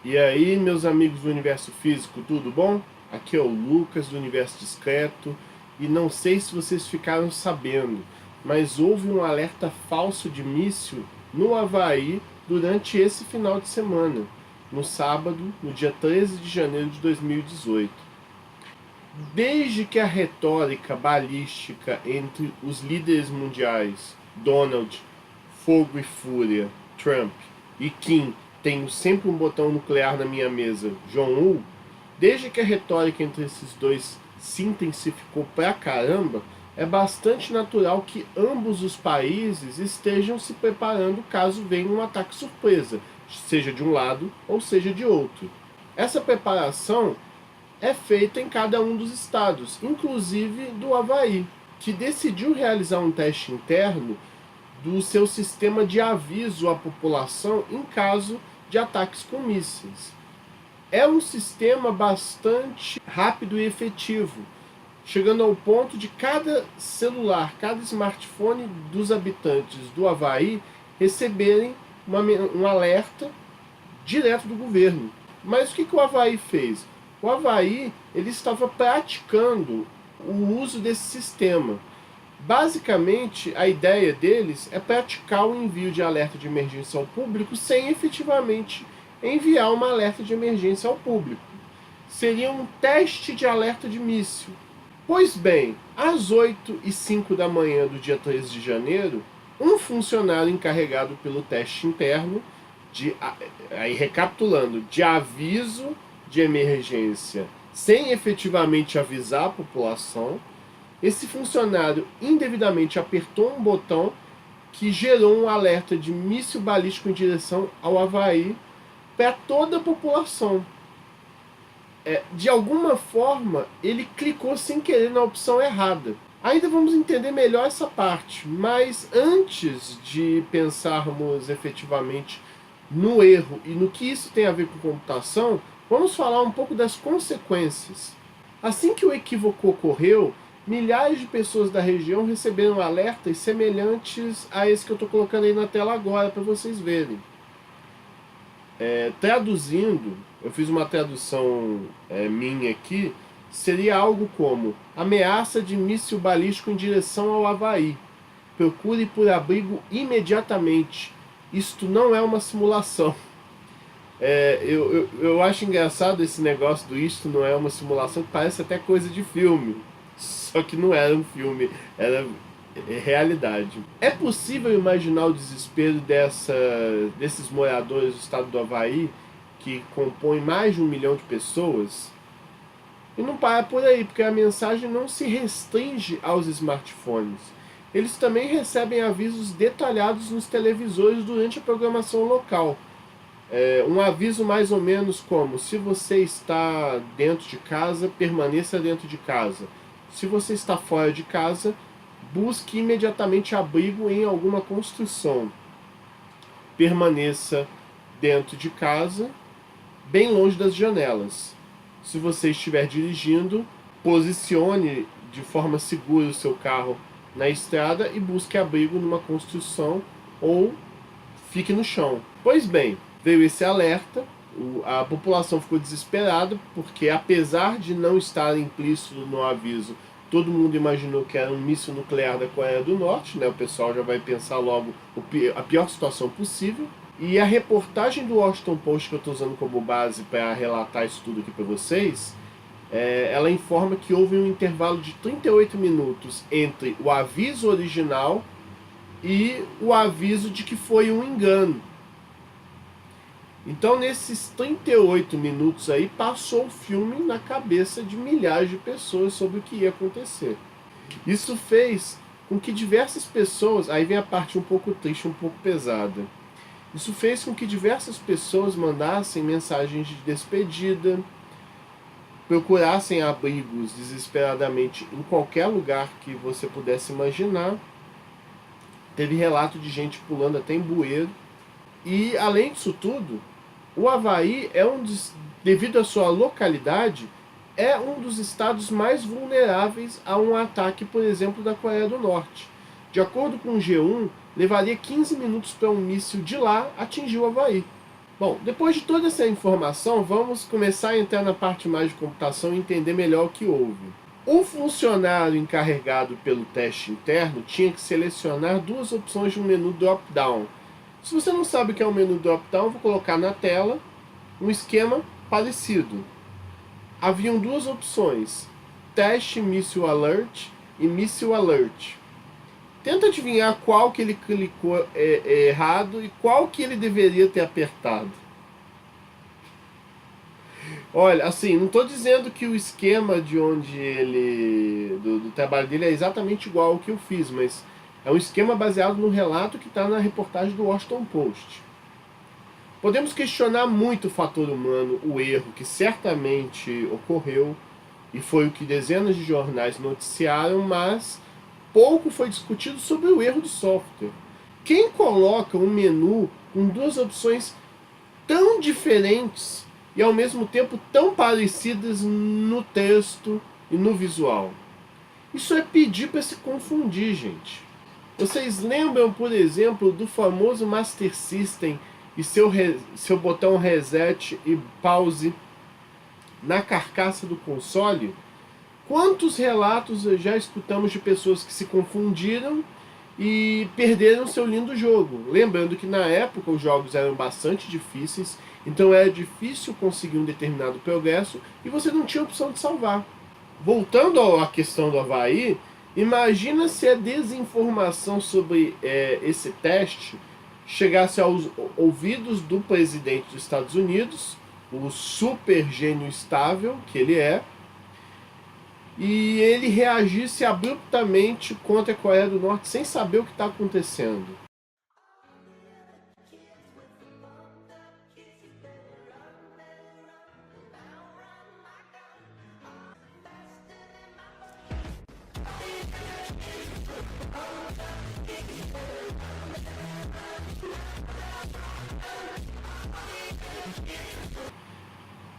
E aí, meus amigos do Universo Físico, tudo bom? Aqui é o Lucas do Universo Discreto e não sei se vocês ficaram sabendo, mas houve um alerta falso de míssil no Havaí durante esse final de semana, no sábado, no dia 13 de janeiro de 2018. Desde que a retórica balística entre os líderes mundiais, Donald, Fogo e Fúria, Trump e Kim, tenho sempre um botão nuclear na minha mesa, Jong-un, desde que a retórica entre esses dois se intensificou pra caramba, é bastante natural que ambos os países estejam se preparando caso venha um ataque surpresa, seja de um lado ou seja de outro. Essa preparação é feita em cada um dos estados, inclusive do Havaí, que decidiu realizar um teste interno do seu sistema de aviso à população em caso de ataques com mísseis. É um sistema bastante rápido e efetivo, chegando ao ponto de cada celular, cada smartphone dos habitantes do Havaí receberem um alerta direto do governo. Mas o que o Havaí fez? O Havaí ele estava praticando o uso desse sistema. Basicamente, a ideia deles é praticar o envio de alerta de emergência ao público sem efetivamente enviar uma alerta de emergência ao público. Seria um teste de alerta de míssil. Pois bem, às 8h05 da manhã do dia 13 de janeiro, um funcionário encarregado pelo teste interno, aí recapitulando, de aviso de emergência sem efetivamente avisar a população, esse funcionário indevidamente apertou um botão que gerou um alerta de míssil balístico em direção ao Havaí para toda a população. De alguma forma, ele clicou sem querer na opção errada. Ainda vamos entender melhor essa parte, mas antes de pensarmos efetivamente no erro e no que isso tem a ver com computação, vamos falar um pouco das consequências. Assim que o equívoco ocorreu, milhares de pessoas da região receberam alertas semelhantes a esse que eu estou colocando aí na tela agora para vocês verem. Traduzindo, eu fiz uma tradução minha aqui, seria algo como: ameaça de míssil balístico em direção ao Havaí. Procure por abrigo imediatamente. Isto não é uma simulação. Eu acho engraçado esse negócio do isto não é uma simulação, que parece até coisa de filme. Só que não era um filme, era realidade. É possível imaginar o desespero desses moradores do estado do Havaí, que compõem mais de 1 milhão de pessoas? E não para por aí, porque a mensagem não se restringe aos smartphones. Eles também recebem avisos detalhados nos televisores durante a programação local. Um aviso mais ou menos como: se você está dentro de casa, permaneça dentro de casa. Se você está fora de casa, busque imediatamente abrigo em alguma construção. Permaneça dentro de casa, bem longe das janelas. Se você estiver dirigindo, posicione de forma segura o seu carro na estrada e busque abrigo numa construção ou fique no chão. Pois bem, veio esse alerta, a população ficou desesperada, porque apesar de não estar implícito no aviso, todo mundo imaginou que era um míssil nuclear da Coreia do Norte, né? O pessoal já vai pensar logo a pior situação possível. E a reportagem do Washington Post, que eu estou usando como base para relatar isso tudo aqui para vocês, ela informa que houve um intervalo de 38 minutos entre o aviso original e o aviso de que foi um engano. Então, nesses 38 minutos aí, passou o filme na cabeça de milhares de pessoas sobre o que ia acontecer. Isso fez com que diversas pessoas, aí vem a parte um pouco triste, um pouco pesada. Isso fez com que diversas pessoas mandassem mensagens de despedida, procurassem abrigos desesperadamente em qualquer lugar que você pudesse imaginar. Teve relato de gente pulando até em bueiro. E, além disso tudo, o Havaí devido à sua localidade, é um dos estados mais vulneráveis a um ataque, por exemplo, da Coreia do Norte. De acordo com o G1, levaria 15 minutos para um míssil de lá atingir o Havaí. Bom, depois de toda essa informação, vamos começar a entrar na parte mais de computação e entender melhor o que houve. O funcionário encarregado pelo teste interno tinha que selecionar duas opções de um menu drop-down. Se você não sabe o que é um menu drop-down, vou colocar na tela um esquema parecido. Haviam duas opções, Test Missile Alert e Missile Alert. Tenta adivinhar qual que ele clicou errado e qual que ele deveria ter apertado. Olha, assim, não estou dizendo que o esquema de onde ele do trabalho dele é exatamente igual ao que eu fiz, mas é um esquema baseado no relato que está na reportagem do Washington Post. Podemos questionar muito o fator humano, o erro que certamente ocorreu e foi o que dezenas de jornais noticiaram, mas pouco foi discutido sobre o erro do software. Quem coloca um menu com duas opções tão diferentes e ao mesmo tempo tão parecidas no texto e no visual? Isso é pedir para se confundir, gente. Vocês lembram, por exemplo, do famoso Master System e seu botão reset e pause na carcaça do console? Quantos relatos já escutamos de pessoas que se confundiram e perderam seu lindo jogo? Lembrando que na época os jogos eram bastante difíceis, então era difícil conseguir um determinado progresso e você não tinha opção de salvar. Voltando à questão do Havaí, imagina se a desinformação sobre esse teste chegasse aos ouvidos do presidente dos Estados Unidos, o super gênio estável que ele é, e ele reagisse abruptamente contra a Coreia do Norte sem saber o que está acontecendo.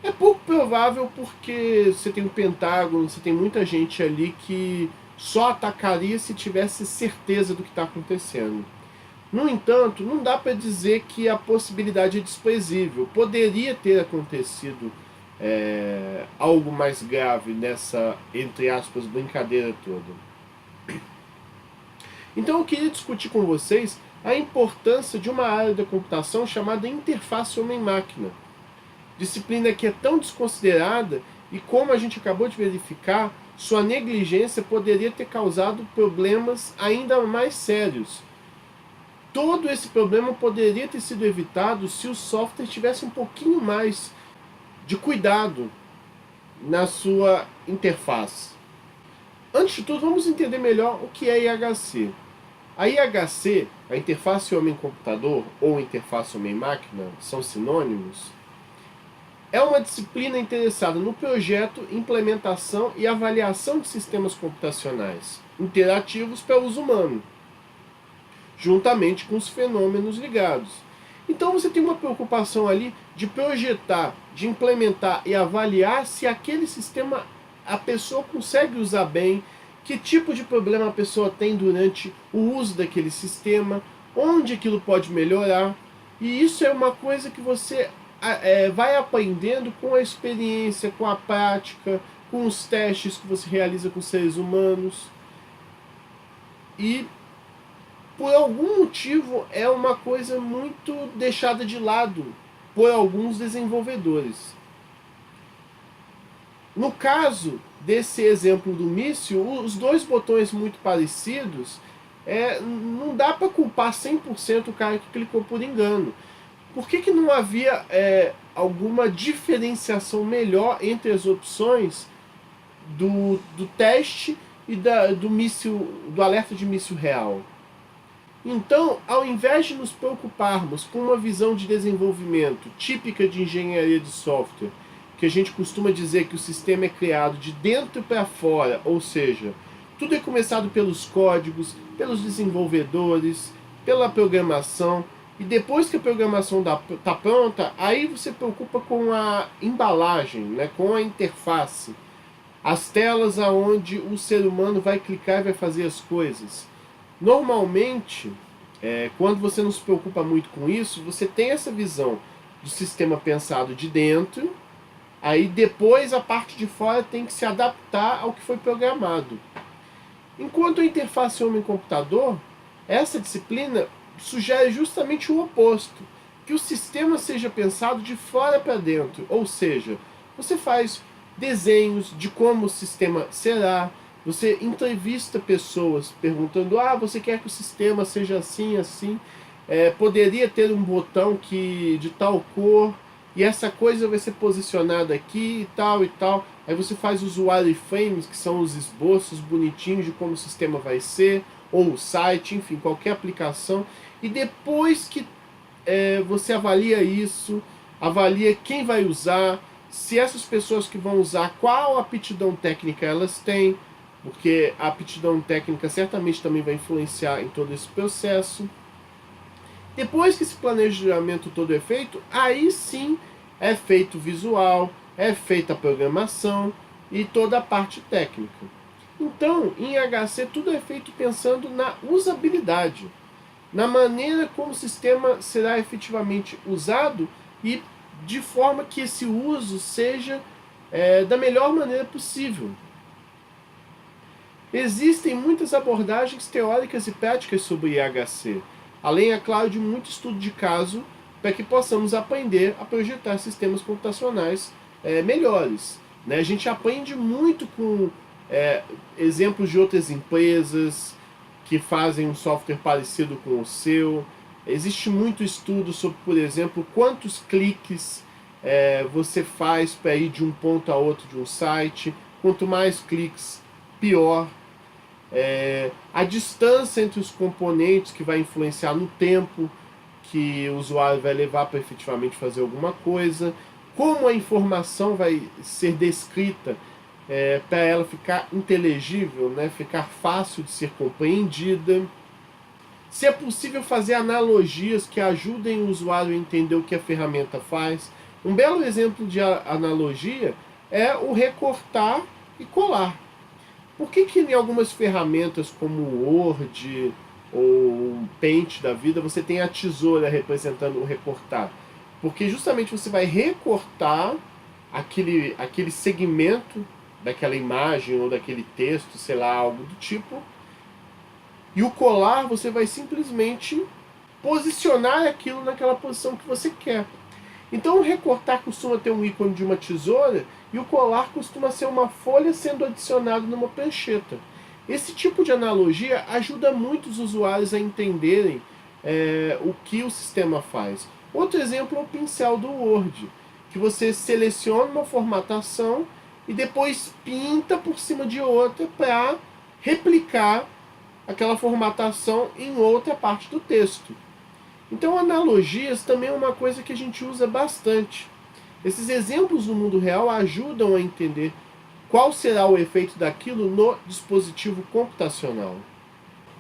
É pouco provável porque você tem o Pentágono, você tem muita gente ali que só atacaria se tivesse certeza do que está acontecendo. No entanto, não dá para dizer que a possibilidade é desprezível. Poderia ter acontecido algo mais grave nessa, entre aspas, brincadeira toda. Então eu queria discutir com vocês a importância de uma área da computação chamada interface homem-máquina. Disciplina que é tão desconsiderada e, como a gente acabou de verificar, sua negligência poderia ter causado problemas ainda mais sérios. Todo esse problema poderia ter sido evitado se o software tivesse um pouquinho mais de cuidado na sua interface. Antes de tudo, vamos entender melhor o que é IHC. A IHC, a interface homem-computador ou interface homem-máquina, são sinônimos. É uma disciplina interessada no projeto, implementação e avaliação de sistemas computacionais interativos para uso humano, juntamente com os fenômenos ligados. Então você tem uma preocupação ali de projetar, de implementar e avaliar se aquele sistema a pessoa consegue usar bem, que tipo de problema a pessoa tem durante o uso daquele sistema, onde aquilo pode melhorar. E isso é uma coisa que você vai aprendendo com a experiência, com a prática, com os testes que você realiza com seres humanos. E por algum motivo é uma coisa muito deixada de lado por alguns desenvolvedores. No caso desse exemplo do míssil, os dois botões muito parecidos, não dá para culpar 100% o cara que clicou por engano. Por que não havia alguma diferenciação melhor entre as opções do teste e do míssil, do alerta de míssil real? Então, ao invés de nos preocuparmos com uma visão de desenvolvimento típica de engenharia de software, que a gente costuma dizer que o sistema é criado de dentro para fora, ou seja, tudo é começado pelos códigos, pelos desenvolvedores, pela programação, e depois que a programação está pronta, aí você preocupa com a embalagem, né, com a interface, as telas aonde o ser humano vai clicar e vai fazer as coisas. Normalmente, quando você não se preocupa muito com isso, você tem essa visão do sistema pensado de dentro, aí depois a parte de fora tem que se adaptar ao que foi programado. Enquanto a interface homem-computador, essa disciplina sugere justamente o oposto, que o sistema seja pensado de fora para dentro, ou seja, você faz desenhos de como o sistema será, você entrevista pessoas perguntando, você quer que o sistema seja assim, assim, poderia ter um botão de tal cor, e essa coisa vai ser posicionada aqui e tal e tal. Aí você faz os wireframes, que são os esboços bonitinhos de como o sistema vai ser, ou o site, enfim, qualquer aplicação. E depois que você avalia isso, avalia quem vai usar, se essas pessoas que vão usar, qual aptidão técnica elas têm, porque a aptidão técnica certamente também vai influenciar em todo esse processo. Depois que esse planejamento todo é feito, aí sim é feito o visual, é feita a programação e toda a parte técnica. Então, em HC, tudo é feito pensando na usabilidade, na maneira como o sistema será efetivamente usado e de forma que esse uso seja da melhor maneira possível. Existem muitas abordagens teóricas e práticas sobre IHC, além, é claro, de muito estudo de caso para que possamos aprender a projetar sistemas computacionais melhores. Né? A gente aprende muito com exemplos de outras empresas que fazem um software parecido com o seu. Existe muito estudo sobre, por exemplo, quantos cliques você faz para ir de um ponto a outro de um site. Quanto mais cliques, pior. A distância entre os componentes que vai influenciar no tempo que o usuário vai levar para efetivamente fazer alguma coisa, como a informação vai ser descrita para ela ficar inteligível, né, ficar fácil de ser compreendida, se é possível fazer analogias que ajudem o usuário a entender o que a ferramenta faz. Um belo exemplo de analogia é o recortar e colar. Por que em algumas ferramentas como o Word ou o Paint da vida você tem a tesoura representando o recortar? Porque justamente você vai recortar aquele segmento daquela imagem ou daquele texto, sei lá, algo do tipo. E o colar você vai simplesmente posicionar aquilo naquela posição que você quer. Então o recortar costuma ter um ícone de uma tesoura e o colar costuma ser uma folha sendo adicionada numa prancheta. Esse tipo de analogia ajuda muito os usuários a entenderem o que o sistema faz. Outro exemplo é o pincel do Word, que você seleciona uma formatação e depois pinta por cima de outra para replicar aquela formatação em outra parte do texto. Então analogias também é uma coisa que a gente usa bastante. Esses exemplos no mundo real ajudam a entender qual será o efeito daquilo no dispositivo computacional.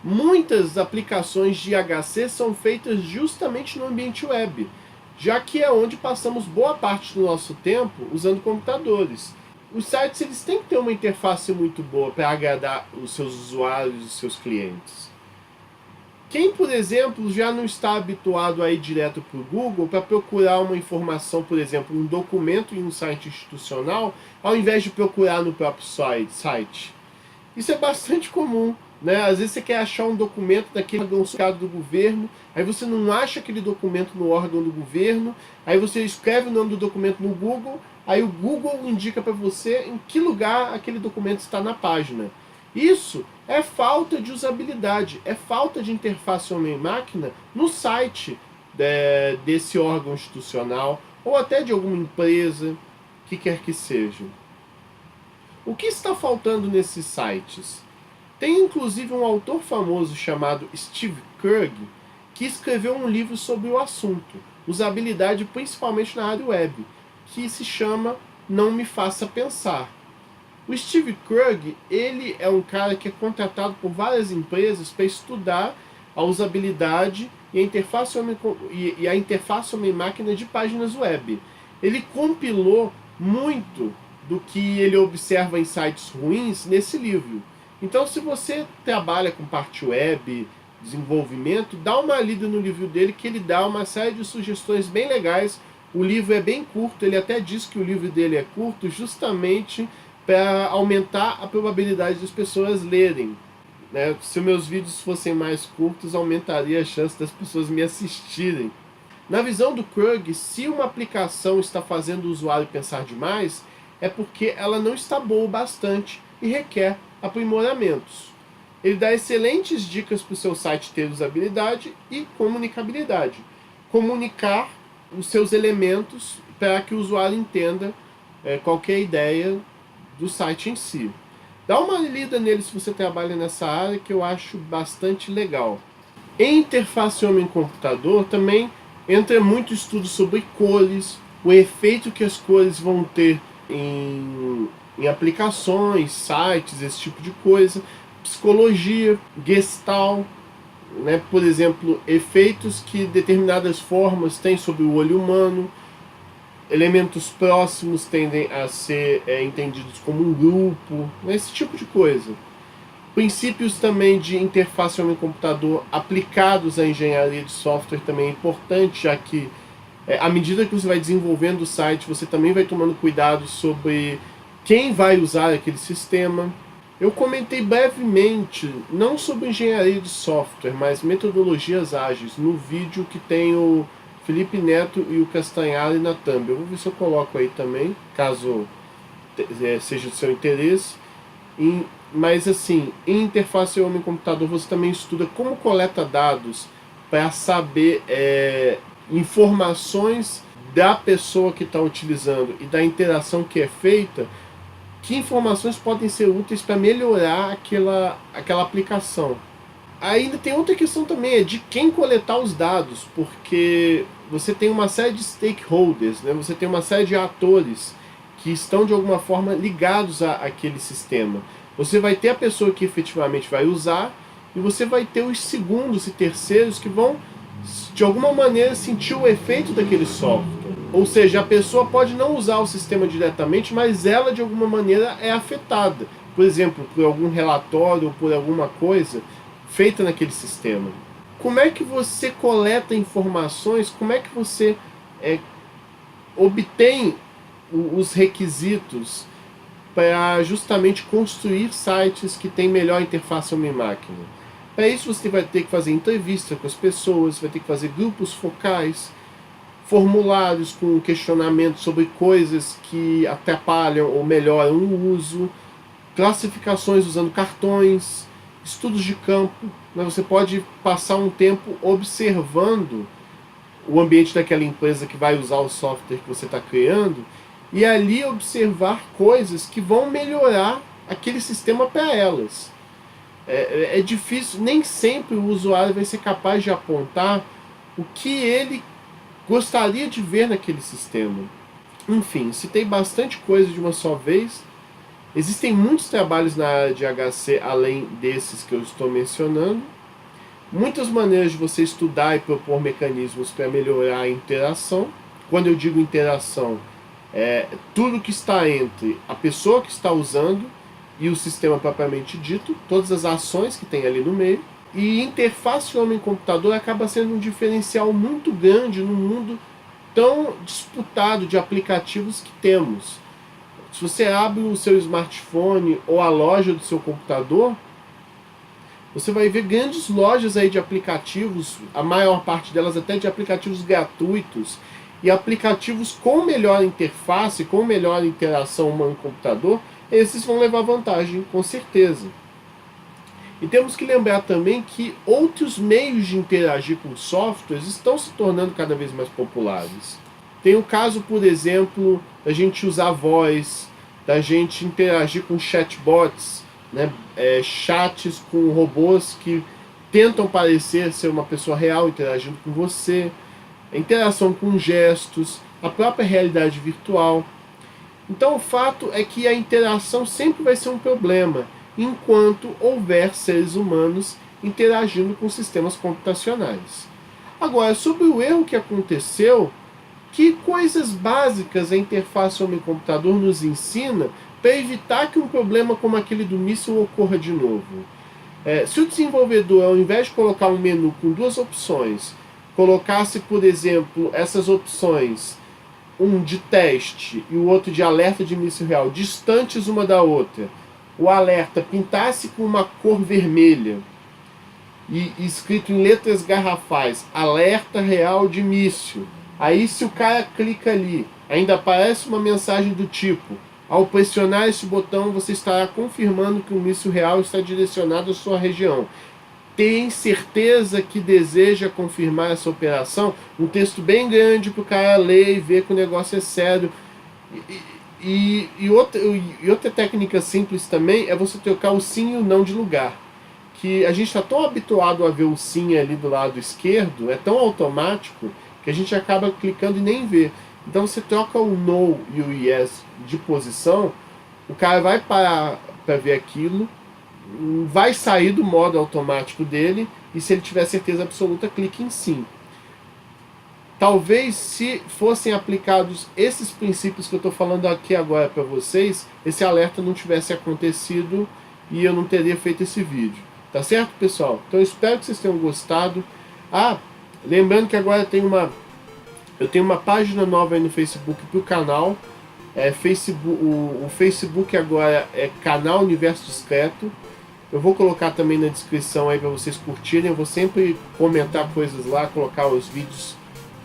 Muitas aplicações de IHC são feitas justamente no ambiente web, já que é onde passamos boa parte do nosso tempo usando computadores. Os sites eles têm que ter uma interface muito boa para agradar os seus usuários e os seus clientes. Quem, por exemplo, já não está habituado a ir direto para o Google para procurar uma informação, por exemplo, um documento em um site institucional, ao invés de procurar no próprio site. Isso é bastante comum, né? Às vezes você quer achar um documento daquele órgão do governo, aí você não acha aquele documento no órgão do governo, aí você escreve o nome do documento no Google, aí o Google indica para você em que lugar aquele documento está na página. Isso é falta de usabilidade, é falta de interface homem-máquina no site desse órgão institucional ou até de alguma empresa, que quer que seja. O que está faltando nesses sites? Tem inclusive um autor famoso chamado Steve Krug que escreveu um livro sobre o assunto, usabilidade principalmente na área web, que se chama Não Me Faça Pensar. O Steve Krug, ele é um cara que é contratado por várias empresas para estudar a usabilidade e a interface homem-máquina de páginas web. Ele compilou muito do que ele observa em sites ruins nesse livro. Então, se você trabalha com parte web, desenvolvimento, dá uma lida no livro dele que ele dá uma série de sugestões bem legais O livro é bem curto, ele até diz que o livro dele é curto justamente para aumentar a probabilidade das pessoas lerem, né? Se meus vídeos fossem mais curtos, aumentaria a chance das pessoas me assistirem. Na visão do Krug, se uma aplicação está fazendo o usuário pensar demais, é porque ela não está boa o bastante e requer aprimoramentos. Ele dá excelentes dicas para o seu site ter usabilidade e comunicabilidade. Comunicar os seus elementos para que o usuário entenda qualquer ideia do site em si. Dá uma lida nele se você trabalha nessa área, que eu acho bastante legal. Em interface homem-computador também entra muito estudo sobre cores, o efeito que as cores vão ter em aplicações, sites, esse tipo de coisa, psicologia, Gestalt, né? Por exemplo, efeitos que determinadas formas têm sobre o olho humano, elementos próximos tendem a ser entendidos como um grupo, esse tipo de coisa. Princípios também de interface homem-computador aplicados à engenharia de software também é importante, já que à medida que você vai desenvolvendo o site, você também vai tomando cuidado sobre quem vai usar aquele sistema. Eu comentei brevemente, não sobre engenharia de software, mas metodologias ágeis, no vídeo que tem o Felipe Neto e o Castanhari na thumb. Eu vou ver se eu coloco aí também, caso seja do seu interesse. Mas assim, em interface homem-computador você também estuda como coleta dados para saber informações da pessoa que está utilizando e da interação que é feita, que informações podem ser úteis para melhorar aquela aplicação. Ainda tem outra questão também, é de quem coletar os dados, porque você tem uma série de stakeholders, né? Você tem uma série de atores que estão de alguma forma ligados àquele sistema. Você vai ter a pessoa que efetivamente vai usar, e você vai ter os segundos e terceiros que vão, de alguma maneira, sentir o efeito daquele software. Ou seja, a pessoa pode não usar o sistema diretamente, mas ela de alguma maneira é afetada. Por exemplo, por algum relatório ou por alguma coisa feita naquele sistema. Como é que você coleta informações? Como é que você obtém os requisitos para justamente construir sites que têm melhor interface homem-máquina? Para isso você vai ter que fazer entrevista com as pessoas, vai ter que fazer grupos focais, formulários com questionamentos sobre coisas que atrapalham ou melhoram o uso, classificações usando cartões, estudos de campo. Você pode passar um tempo observando o ambiente daquela empresa que vai usar o software que você está criando e ali observar coisas que vão melhorar aquele sistema para elas. É difícil, nem sempre o usuário vai ser capaz de apontar o que ele gostaria de ver naquele sistema. Enfim, citei bastante coisa de uma só vez. Existem muitos trabalhos na área de HC além desses que eu estou mencionando. Muitas maneiras de você estudar e propor mecanismos para melhorar a interação. Quando eu digo interação, é tudo que está entre a pessoa que está usando e o sistema propriamente dito, todas as ações que tem ali no meio. E interface homem-computador acaba sendo um diferencial muito grande no mundo tão disputado de aplicativos que temos. Se você abre o seu smartphone ou a loja do seu computador, você vai ver grandes lojas aí de aplicativos, a maior parte delas até de aplicativos gratuitos, e aplicativos com melhor interface, com melhor interação humano-computador, esses vão levar vantagem, com certeza. E temos que lembrar também que outros meios de interagir com softwares estão se tornando cada vez mais populares. Tem o caso, por exemplo, da gente usar voz, da gente interagir com chatbots, né? Chats com robôs que tentam parecer ser uma pessoa real interagindo com você, a interação com gestos, a própria realidade virtual. Então o fato é que a interação sempre vai ser um problema, enquanto houver seres humanos interagindo com sistemas computacionais. Agora, sobre o erro que aconteceu, que coisas básicas a interface homem-computador nos ensina para evitar que um problema como aquele do míssil ocorra de novo? Se o desenvolvedor, ao invés de colocar um menu com duas opções, colocasse, por exemplo, essas opções um de teste e o outro de alerta de míssil real, distantes uma da outra, o alerta pintasse com uma cor vermelha e escrito em letras garrafais, alerta real de míssil, aí se o cara clica ali, ainda aparece uma mensagem do tipo: ao pressionar esse botão você estará confirmando que o míssil real está direcionado à sua região. Tem certeza que deseja confirmar essa operação? Um texto bem grande para o cara ler e ver que o negócio é sério. E outra técnica simples também é você trocar o sim e o não de lugar. Que a gente está tão habituado a ver o sim ali do lado esquerdo, é tão automático, que a gente acaba clicando e nem vê. Então você troca o no e o yes de posição, o cara vai parar para ver aquilo, vai sair do modo automático dele, e se ele tiver certeza absoluta, clique em sim. Talvez se fossem aplicados esses princípios que eu estou falando aqui agora para vocês, esse alerta não tivesse acontecido e eu não teria feito esse vídeo. Tá certo, pessoal? Então eu espero que vocês tenham gostado. Lembrando que agora eu tenho uma página nova aí no Facebook para o canal. O Facebook agora é Canal Universo Discreto. Eu vou colocar também na descrição aí para vocês curtirem. Eu vou sempre comentar coisas lá, colocar os vídeos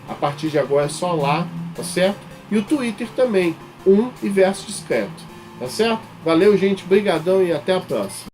a partir de agora é só lá, tá certo? E o Twitter também, Universo Discreto, tá certo? Valeu, gente, brigadão e até a próxima.